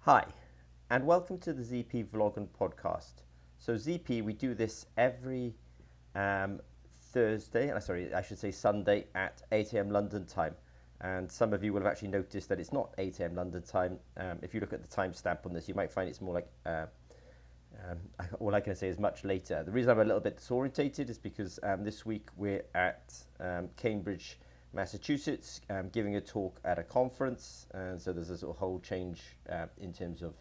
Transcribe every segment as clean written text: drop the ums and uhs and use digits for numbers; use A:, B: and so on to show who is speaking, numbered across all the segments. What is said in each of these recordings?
A: Hi, and welcome to the ZP Vlog and Podcast. So ZP, we do this every I should say Sunday at 8 a.m. London time. And some of you will have actually noticed that it's not 8 a.m. London time. If you look at the timestamp on this, you might find it's more like, all I can say is much later. The reason I'm a little bit disorientated is because this week we're at Cambridge, Massachusetts, giving a talk at a conference, and so there's a sort of whole change in terms of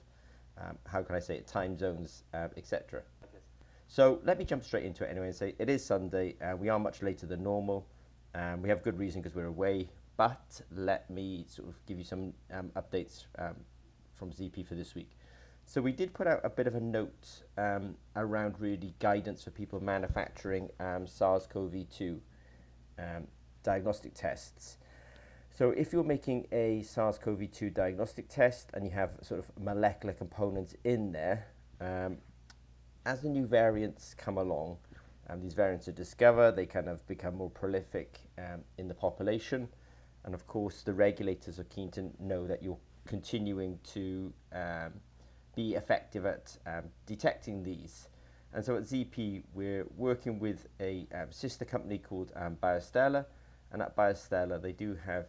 A: how can I say it, time zones, etc. So let me jump straight into it anyway and say it is Sunday. We are much later than normal. We have good reason because we're away, but let me sort of give you some updates from ZP for this week. So we did put out a bit of a note around really guidance for people manufacturing SARS-CoV-2 diagnostic tests. So if you're making a SARS-CoV-2 diagnostic test and you have sort of molecular components in there, as the new variants come along, these variants are discovered, they kind of become more prolific in the population. And of course, the regulators are keen to know that you're continuing to be effective at detecting these. And so at ZP, we're working with a sister company called BioStella. And at BioStella, they do have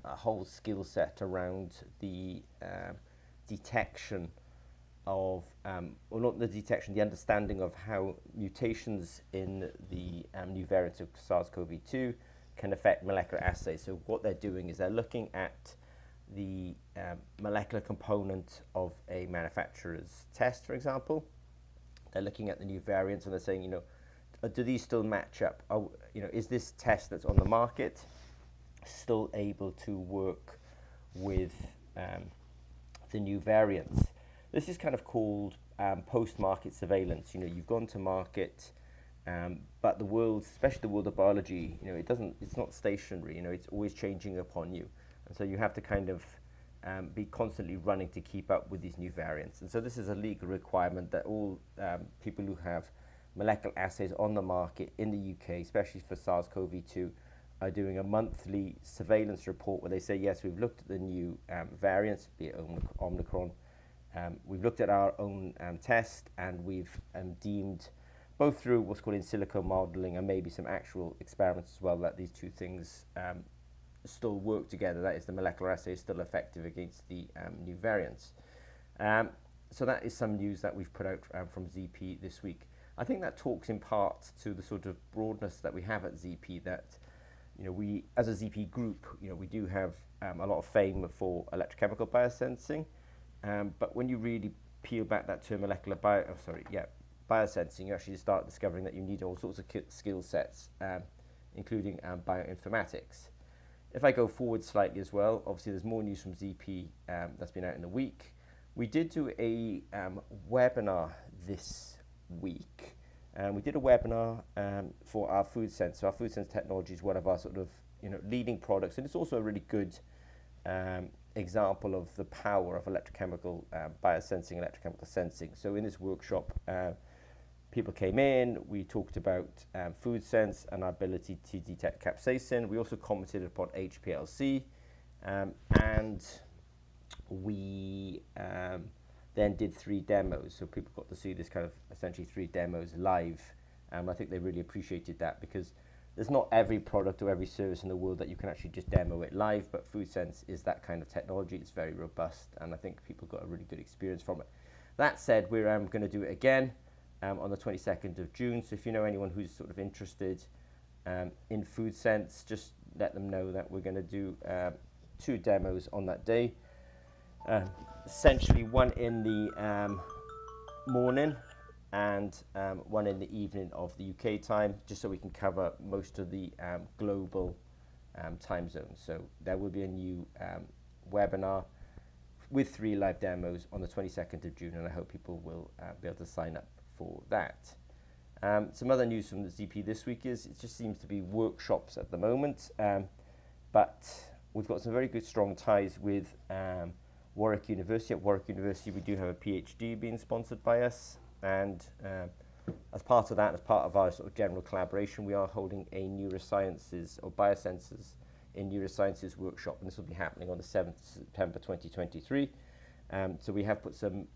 A: a whole skill set around the detection of, or not the detection, the understanding of how mutations in the new variants of SARS-CoV-2 can affect molecular assays. So what they're doing is they're looking at the molecular component of a manufacturer's test, for example. They're looking at the new variants and they're saying, do these still match up? Is this test that's on the market still able to work with the new variants? This is kind of called post-market surveillance. You've gone to market, but the world, especially the world of biology, it's not stationary. It's always changing upon you, and so you have to kind of be constantly running to keep up with these new variants. And so this is a legal requirement that all people who have molecular assays on the market in the UK, especially for SARS-CoV-2, are doing a monthly surveillance report where they say, yes, we've looked at the new variants, be it Omicron. We've looked at our own test, and we've deemed, both through what's called in silico modeling and maybe some actual experiments as well, that these two things still work together. That is, the molecular assay is still effective against the new variants. So that is some news that we've put out from ZP this week. I think that talks in part to the sort of broadness that we have at ZP, that we, as a ZP group, we do have a lot of fame for electrochemical biosensing, but when you really peel back that term biosensing, you actually start discovering that you need all sorts of skill sets, including bioinformatics. If I go forward slightly as well, obviously there's more news from ZP that's been out in the week. We did do a webinar this week. We did a webinar for our FoodSense. So our FoodSense technology is one of our sort of leading products, and it's also a really good example of the power of electrochemical biosensing, electrochemical sensing. So in this workshop, people came in, we talked about FoodSense and our ability to detect capsaicin. We also commented upon HPLC, and we then did 3 demos, so people got to see this kind of essentially 3 demos live. I think they really appreciated that, because there's not every product or every service in the world that you can actually just demo it live, but FoodSense is that kind of technology. It's very robust, and I think people got a really good experience from it. That said, we're going to do it again on the 22nd of June, so if you know anyone who's sort of interested in FoodSense, just let them know that we're going to do 2 demos on that day. Essentially one in the morning and one in the evening of the UK time, just so we can cover most of the global time zones. So there will be a new webinar with 3 live demos on the 22nd of June, and I hope people will be able to sign up for that. Some other news from the ZP this week is it just seems to be workshops at the moment, but we've got some very good strong ties with Warwick University. At Warwick University, we do have a PhD being sponsored by us, and as part of that, as part of our sort of general collaboration, we are holding a neurosciences or biosensors in neurosciences workshop, and this will be happening on the 7th of September 2023. So we have put some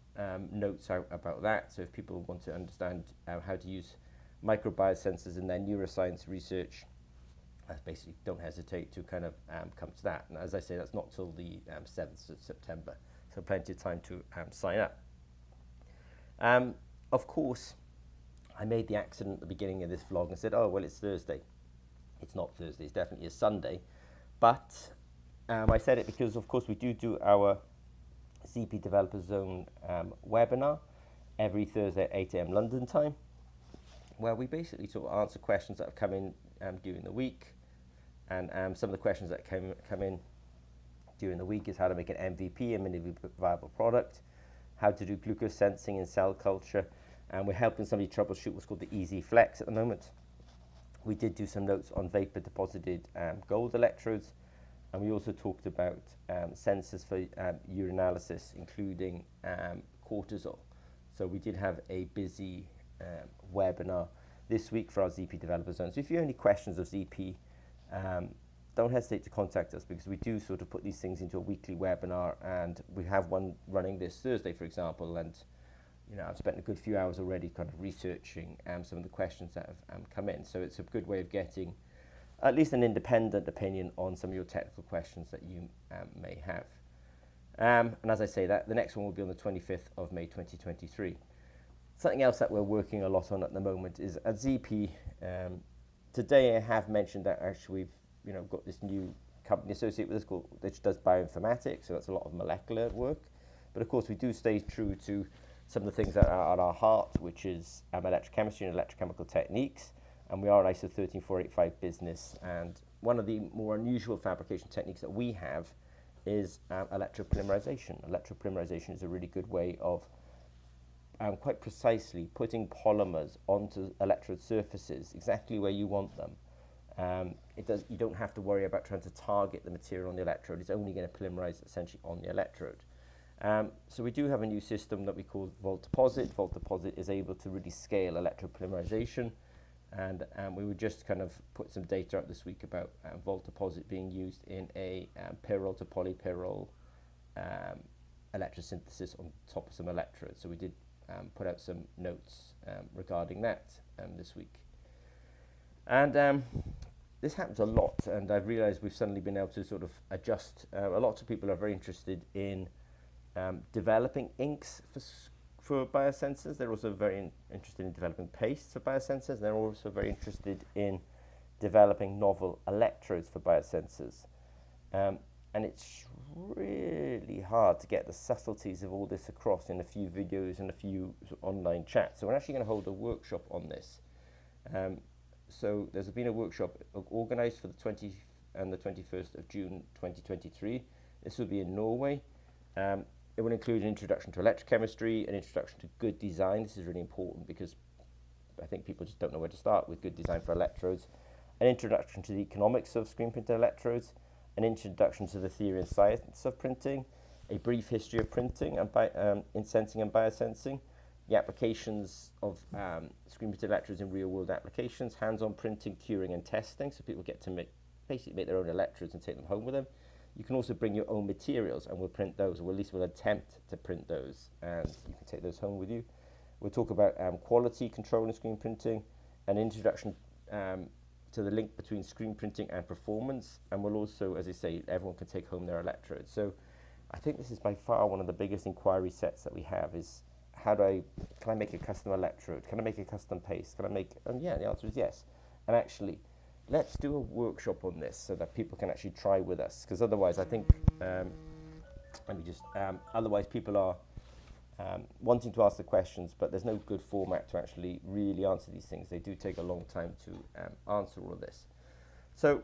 A: notes out about that. So if people want to understand how to use microbiosensors in their neuroscience research, basically don't hesitate to kind of come to that. And as I say, that's not till the 7th of September, so plenty of time to sign up. Of course, I made the accident at the beginning of this vlog and said, oh, well, it's Thursday. It's not Thursday, it's definitely a Sunday. But I said it because, of course, we do our ZP Developer Zone webinar every Thursday at 8 a.m. London time, where we basically sort of answer questions that have come in during the week. And some of the questions that come in during the week is how to make an MVP, a minimally viable product, how to do glucose sensing in cell culture, and we're helping somebody troubleshoot what's called the Easy Flex at the moment. We did do some notes on vapor deposited gold electrodes, and we also talked about sensors for urinalysis, including cortisol. So we did have a busy webinar this week for our ZP Developer Zone. So if you have any questions of ZP, don't hesitate to contact us, because we do sort of put these things into a weekly webinar, and we have one running this Thursday, for example, and I've spent a good few hours already kind of researching some of the questions that have come in. So it's a good way of getting at least an independent opinion on some of your technical questions that you may have. And as I say, that the next one will be on the 25th of May 2023. Something else that we're working a lot on at the moment is at ZP. Today I have mentioned that actually we've got this new company associated with us which does bioinformatics, so that's a lot of molecular work. But of course we do stay true to some of the things that are at our heart, which is electrochemistry and electrochemical techniques, and we are an ISO 13485 business. And one of the more unusual fabrication techniques that we have is electropolymerization. Electropolymerization is a really good way of quite precisely putting polymers onto electrode surfaces exactly where you want them. You don't have to worry about trying to target the material on the electrode. It's only going to polymerize essentially on the electrode. So we do have a new system that we call Volt Deposit. Volt Deposit is able to really scale electropolymerization, and we would just kind of put some data out this week about Volt Deposit being used in a pyrrole to polypyrrole electrosynthesis on top of some electrodes. So we did put out some notes regarding that this week. And this happens a lot, and I've realized we've suddenly been able to sort of adjust. A lot of people are very interested in developing inks for biosensors. They're also very interested in developing pastes for biosensors. They're also very interested in developing novel electrodes for biosensors. And it's really hard to get the subtleties of all this across in a few videos and a few online chats. So we're actually going to hold a workshop on this. So there's been a workshop organized for the 20th and the 21st of June 2023. This will be in Norway. It will include an introduction to electrochemistry, an introduction to good design. This is really important because I think people just don't know where to start with good design for electrodes. An introduction to the economics of screen printed electrodes, an introduction to the theory and science of printing, a brief history of printing and in sensing and biosensing, the applications of screen printed electrodes in real world applications, hands-on printing, curing and testing, so people get to basically make their own electrodes and take them home with them. You can also bring your own materials, and we'll print those, or at least we'll attempt to print those, and you can take those home with you. We'll talk about quality control in screen printing, an introduction to the link between screen printing and performance, and we'll also, as I say, everyone can take home their electrodes. So I think this is by far one of the biggest inquiry sets that we have, is can I make a custom electrode? Can I make a custom paste? Can I make, and yeah, the answer is yes. And actually, let's do a workshop on this so that people can actually try with us, because otherwise I think, otherwise people are wanting to ask the questions, but there's no good format to actually really answer these things. They do take a long time to answer all of this. So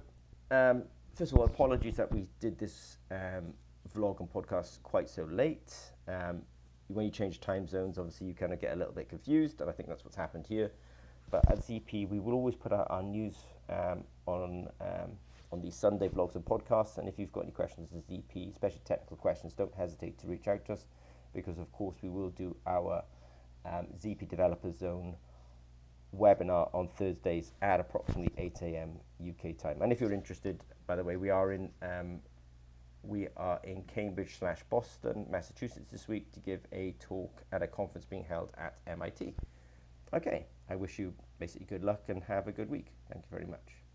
A: first of all, apologies that we did this vlog and podcast quite so late. When you change time zones, obviously you kind of get a little bit confused, and I think that's what's happened here. But at ZP, we will always put out our news on these Sunday vlogs and podcasts. And if you've got any questions as ZP, especially technical questions, don't hesitate to reach out to us, because of course we will do our ZP Developer Zone webinar on Thursdays at approximately 8 a.m. UK time. And if you're interested, by the way, we are in we are in Cambridge/Boston, Massachusetts this week to give a talk at a conference being held at MIT. Okay, I wish you basically good luck and have a good week. Thank you very much.